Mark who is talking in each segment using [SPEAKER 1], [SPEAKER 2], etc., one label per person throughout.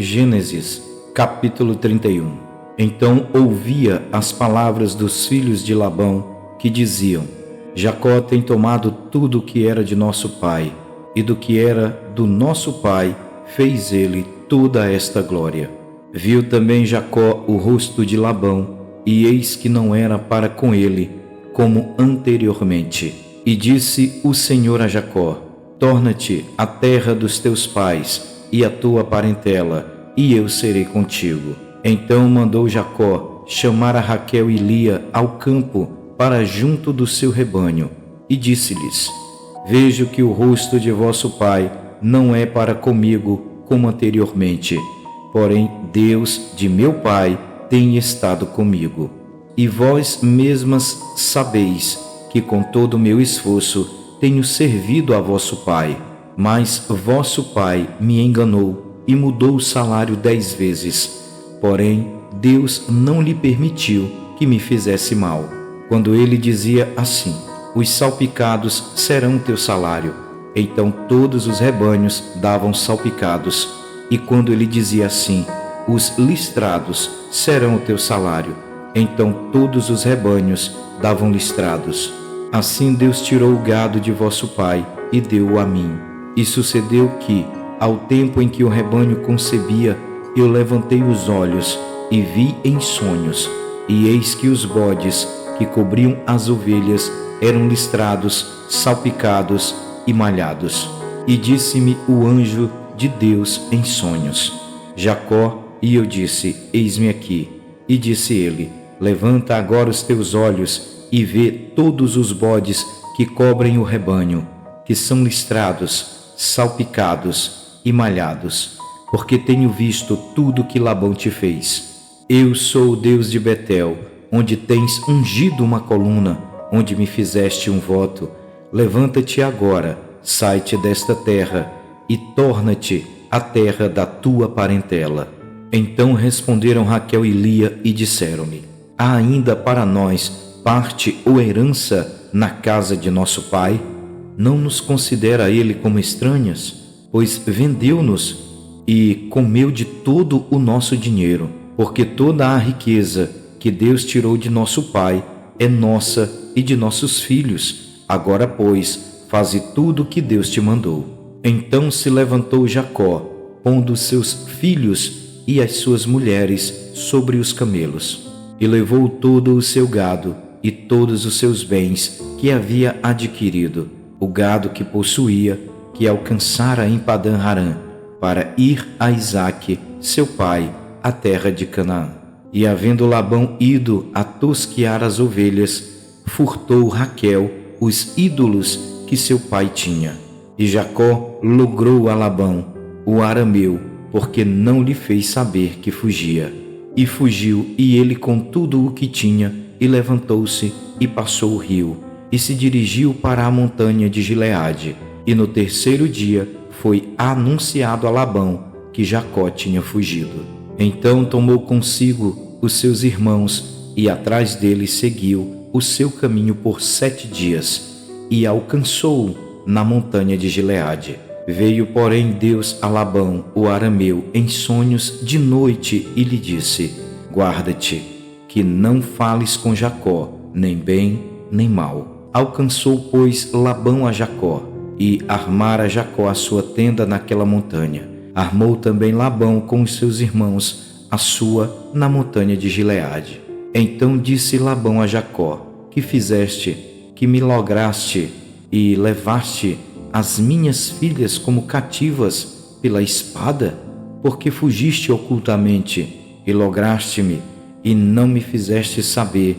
[SPEAKER 1] Gênesis, capítulo 31. Então ouvia as palavras dos filhos de Labão, que diziam: Jacó tem tomado tudo o que era de nosso pai, e do que era do nosso pai fez ele toda esta glória. Viu também Jacó o rosto de Labão, e eis que não era para com ele, como anteriormente. E disse o Senhor a Jacó: Torna-te à terra dos teus pais e à tua parentela, e eu serei contigo. Então mandou Jacó chamar a Raquel e Lia ao campo para junto do seu rebanho, e disse-lhes: Vejo que o rosto de vosso pai não é para comigo como anteriormente, porém Deus de meu pai tem estado comigo. E vós mesmas sabeis que com todo o meu esforço tenho servido a vosso pai, mas vosso pai me enganou e mudou o salário 10 vezes. Porém, Deus não lhe permitiu que me fizesse mal. Quando ele dizia assim: Os salpicados serão teu salário, então todos os rebanhos davam salpicados. E quando ele dizia assim: Os listrados serão o teu salário, então todos os rebanhos davam listrados. Assim Deus tirou o gado de vosso pai e deu-o a mim. E sucedeu que, ao tempo em que o rebanho concebia, eu levantei os olhos e vi em sonhos, e eis que os bodes que cobriam as ovelhas eram listrados, salpicados e malhados. E disse-me o anjo de Deus em sonhos: Jacó. E eu disse: Eis-me aqui. E disse ele: Levanta agora os teus olhos e vê todos os bodes que cobrem o rebanho, que são listrados, salpicados e malhados, porque tenho visto tudo que Labão te fez. Eu sou o Deus de Betel, onde tens ungido uma coluna, onde me fizeste um voto. Levanta-te agora, sai-te desta terra e torna-te à terra da tua parentela. Então responderam Raquel e Lia e disseram-me: Há ainda para nós parte ou herança na casa de nosso pai? Não nos considera ele como estranhas? Pois vendeu-nos e comeu de todo o nosso dinheiro, porque toda a riqueza que Deus tirou de nosso pai é nossa e de nossos filhos. Agora, pois, faze tudo o que Deus te mandou. Então se levantou Jacó, pondo seus filhos e as suas mulheres sobre os camelos, e levou todo o seu gado e todos os seus bens que havia adquirido, o gado que possuía, que alcançara em Padã-Arã, para ir a Isaque, seu pai, à terra de Canaã. E havendo Labão ido a tosquiar as ovelhas, furtou Raquel os ídolos que seu pai tinha. E Jacó logrou a Labão, o arameu, porque não lhe fez saber que fugia. E fugiu, e ele com tudo o que tinha, e levantou-se e passou o rio, e se dirigiu para a montanha de Gileade. E no terceiro dia foi anunciado a Labão que Jacó tinha fugido. Então tomou consigo os seus irmãos, e atrás dele seguiu o seu caminho por 7 dias, e alcançou-o na montanha de Gileade. Veio, porém, Deus a Labão, o arameu, em sonhos de noite, e lhe disse: Guarda-te, que não fales com Jacó, nem bem, nem mal. Alcançou, pois, Labão a Jacó, e armara Jacó a sua tenda naquela montanha. Armou também Labão com os seus irmãos a sua na montanha de Gileade. Então disse Labão a Jacó: Que fizeste, que me lograste e levaste as minhas filhas como cativas pela espada? Porque fugiste ocultamente e lograste-me, e não me fizeste saber,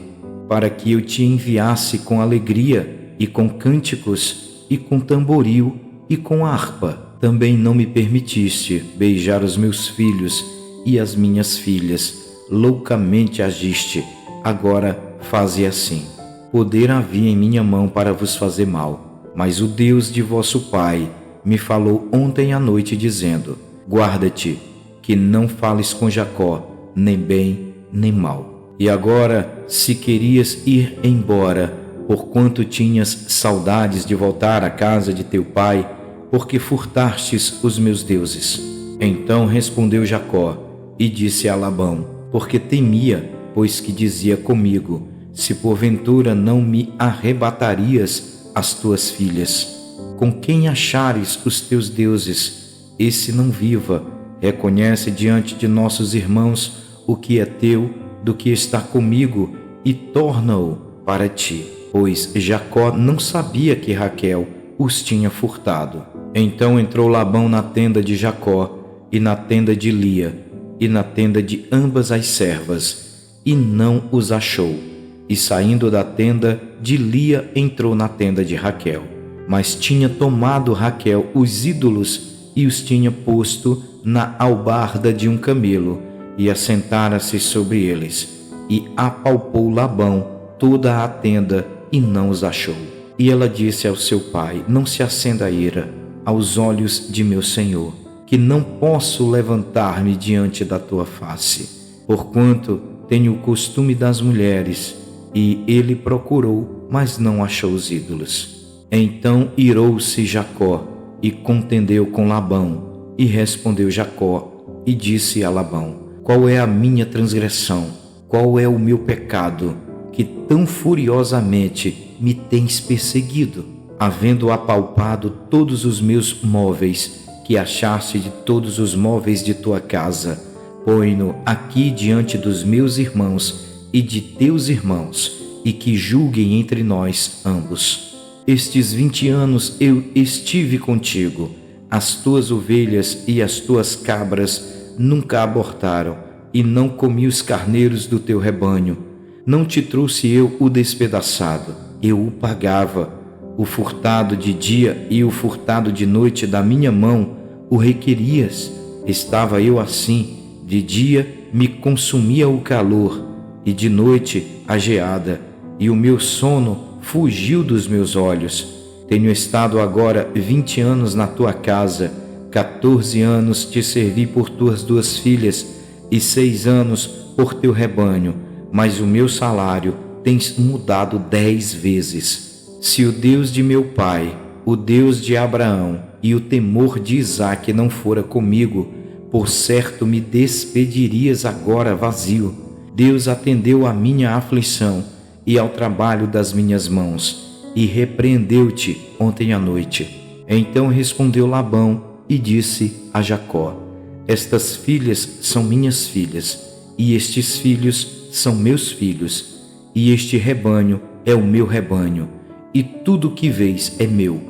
[SPEAKER 1] para que eu te enviasse com alegria, e com cânticos, e com tamboril, e com harpa. Também não me permitiste beijar os meus filhos e as minhas filhas. Loucamente agiste. Agora faze assim. Poder havia em minha mão para vos fazer mal, mas o Deus de vosso pai me falou ontem à noite, dizendo: Guarda-te, que não fales com Jacó, nem bem, nem mal. E agora, se querias ir embora, porquanto tinhas saudades de voltar à casa de teu pai, porque furtastes os meus deuses. Então respondeu Jacó e disse a Labão, porque temia, pois que dizia comigo, se porventura não me arrebatarias as tuas filhas. Com quem achares os teus deuses, esse não viva. Reconhece diante de nossos irmãos o que é teu, do que está comigo, e torna-o para ti. Pois Jacó não sabia que Raquel os tinha furtado. Então entrou Labão na tenda de Jacó, e na tenda de Lia, e na tenda de ambas as servas, e não os achou. E saindo da tenda de Lia, entrou na tenda de Raquel. Mas tinha tomado Raquel os ídolos e os tinha posto na albarda de um camelo, e assentara-se sobre eles. E apalpou Labão toda a tenda, e não os achou. E ela disse ao seu pai, não se acenda a ira aos olhos de meu senhor, que não posso levantar-me diante da tua face, porquanto tenho o costume das mulheres. E ele procurou, mas não achou os ídolos. Então irou-se Jacó e contendeu com Labão. E respondeu Jacó e disse a Labão, qual é a minha transgressão? Qual é o meu pecado, que tão furiosamente me tens perseguido? Havendo apalpado todos os meus móveis, que achaste de todos os móveis de tua casa, põe-no aqui diante dos meus irmãos e de teus irmãos, e que julguem entre nós ambos. Estes 20 anos eu estive contigo, as tuas ovelhas e as tuas cabras nunca abortaram, e não comi os carneiros do teu rebanho. Não te trouxe eu o despedaçado, eu o pagava. O furtado de dia e o furtado de noite da minha mão o requerias. Estava eu assim, de dia me consumia o calor, e de noite a geada, e o meu sono fugiu dos meus olhos. Tenho estado agora 20 anos na tua casa, 14 anos te servi por tuas 2 filhas, e 6 anos por teu rebanho, mas o meu salário tens mudado 10 vezes. Se o Deus de meu pai, o Deus de Abraão e o temor de Isaque não fora comigo, por certo me despedirias agora vazio. Deus atendeu à minha aflição e ao trabalho das minhas mãos, e repreendeu-te ontem à noite. Então respondeu Labão e disse a Jacó, estas filhas são minhas filhas, e estes filhos são meus filhos, e este rebanho é o meu rebanho, e tudo o que vês é meu.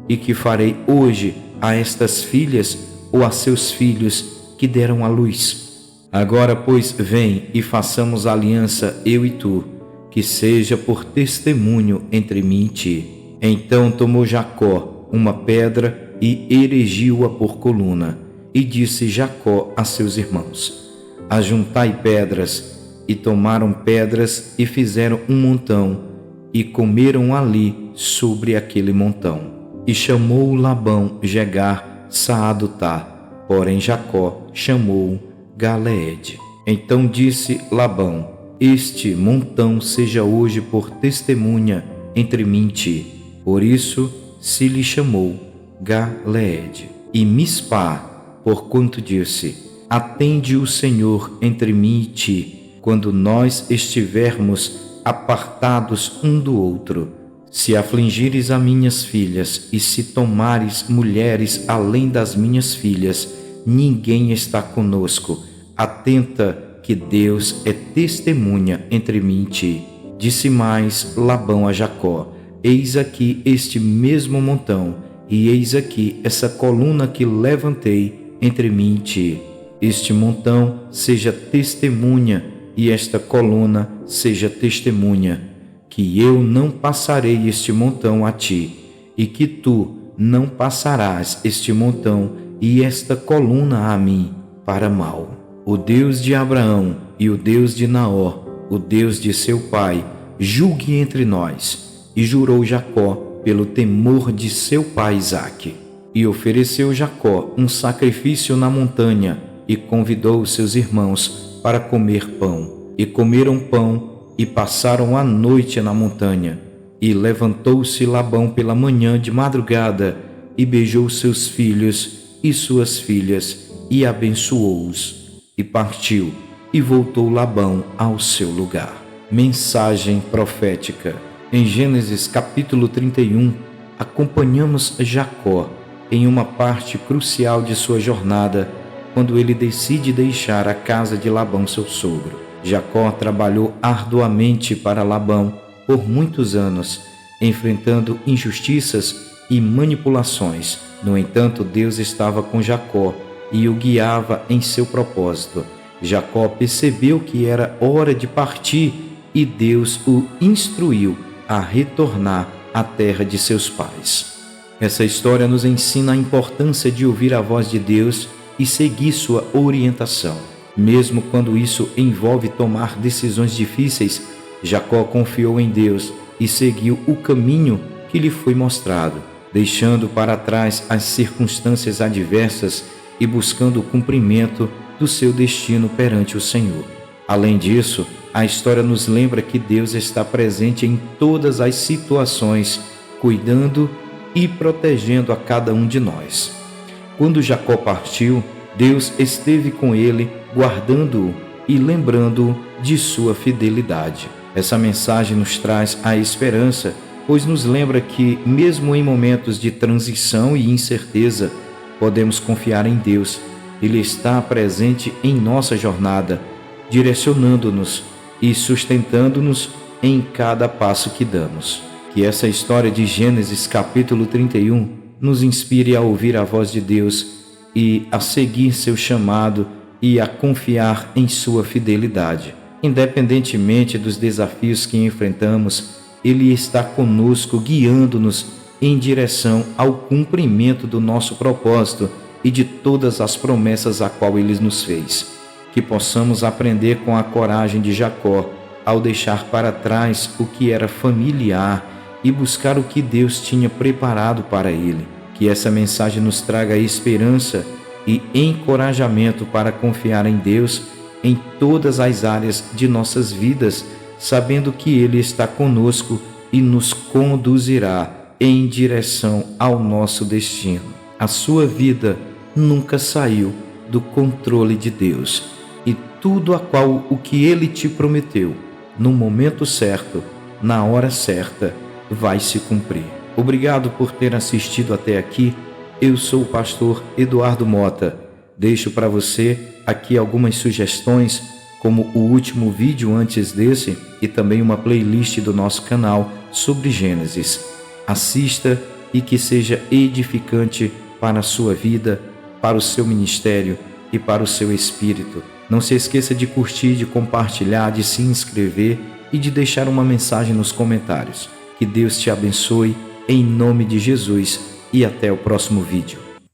[SPEAKER 1] E que farei hoje a estas filhas ou a seus filhos que deram à luz? Agora, pois, vem e façamos aliança eu e tu, que seja por testemunho entre mim e ti. Então tomou Jacó uma pedra e erigiu-a por coluna, e disse Jacó a seus irmãos, ajuntai pedras. E tomaram pedras e fizeram um montão, e comeram ali sobre aquele montão. E chamou Labão Jegar Saadutá, porém Jacó chamou Galeede. Então disse Labão, este montão seja hoje por testemunha entre mim e ti. Por isso se lhe chamou Galeede. E Mispá, porquanto disse, atende o Senhor entre mim e ti, quando nós estivermos apartados um do outro. Se afligires a minhas filhas e se tomares mulheres além das minhas filhas, ninguém está conosco. Atenta que Deus é testemunha entre mim e ti. Disse mais Labão a Jacó, eis aqui este mesmo montão, e eis aqui essa coluna que levantei entre mim e ti. Este montão seja testemunha, e esta coluna seja testemunha, que eu não passarei este montão a ti, e que tu não passarás este montão e esta coluna a mim para mal. O Deus de Abraão e o Deus de Naor, o Deus de seu pai, julgue entre nós. E jurou Jacó pelo temor de seu pai Isaque. E ofereceu Jacó um sacrifício na montanha, e convidou os seus irmãos para comer pão. E comeram pão, e passaram a noite na montanha. E levantou-se Labão pela manhã de madrugada, e beijou seus filhos e suas filhas, e abençoou-os, e partiu, e voltou Labão ao seu lugar. Mensagem profética. Em Gênesis capítulo 31, acompanhamos Jacó em uma parte crucial de sua jornada, quando ele decide deixar a casa de Labão, seu sogro. Jacó trabalhou arduamente para Labão por muitos anos, enfrentando injustiças e manipulações. No entanto, Deus estava com Jacó e o guiava em seu propósito. Jacó percebeu que era hora de partir e Deus o instruiu a retornar à terra de seus pais. Essa história nos ensina a importância de ouvir a voz de Deus e seguir sua orientação. Mesmo quando isso envolve tomar decisões difíceis, Jacó confiou em Deus e seguiu o caminho que lhe foi mostrado, deixando para trás as circunstâncias adversas e buscando o cumprimento do seu destino perante o Senhor. Além disso, a história nos lembra que Deus está presente em todas as situações, cuidando e protegendo a cada um de nós. Quando Jacó partiu, Deus esteve com ele, guardando-o e lembrando-o de sua fidelidade. Essa mensagem nos traz a esperança, pois nos lembra que, mesmo em momentos de transição e incerteza, podemos confiar em Deus. Ele está presente em nossa jornada, direcionando-nos e sustentando-nos em cada passo que damos. Que essa história de Gênesis capítulo 31 nos inspire a ouvir a voz de Deus e a seguir seu chamado e a confiar em sua fidelidade. Independentemente dos desafios que enfrentamos, Ele está conosco, guiando-nos em direção ao cumprimento do nosso propósito e de todas as promessas a qual Ele nos fez. Que possamos aprender com a coragem de Jacó ao deixar para trás o que era familiar e buscar o que Deus tinha preparado para ele. Que essa mensagem nos traga esperança e encorajamento para confiar em Deus em todas as áreas de nossas vidas, sabendo que Ele está conosco e nos conduzirá em direção ao nosso destino. A sua vida nunca saiu do controle de Deus, e tudo o que Ele te prometeu, no momento certo, na hora certa, vai se cumprir. Obrigado por ter assistido até aqui. Eu sou o pastor Eduardo Mota. Deixo para você aqui algumas sugestões, como o último vídeo antes desse e também uma playlist do nosso canal sobre Gênesis. Assista e que seja edificante para a sua vida, para o seu ministério e para o seu espírito. Não se esqueça de curtir, de compartilhar, de se inscrever e de deixar uma mensagem nos comentários. Que Deus te abençoe, em nome de Jesus, e até o próximo vídeo.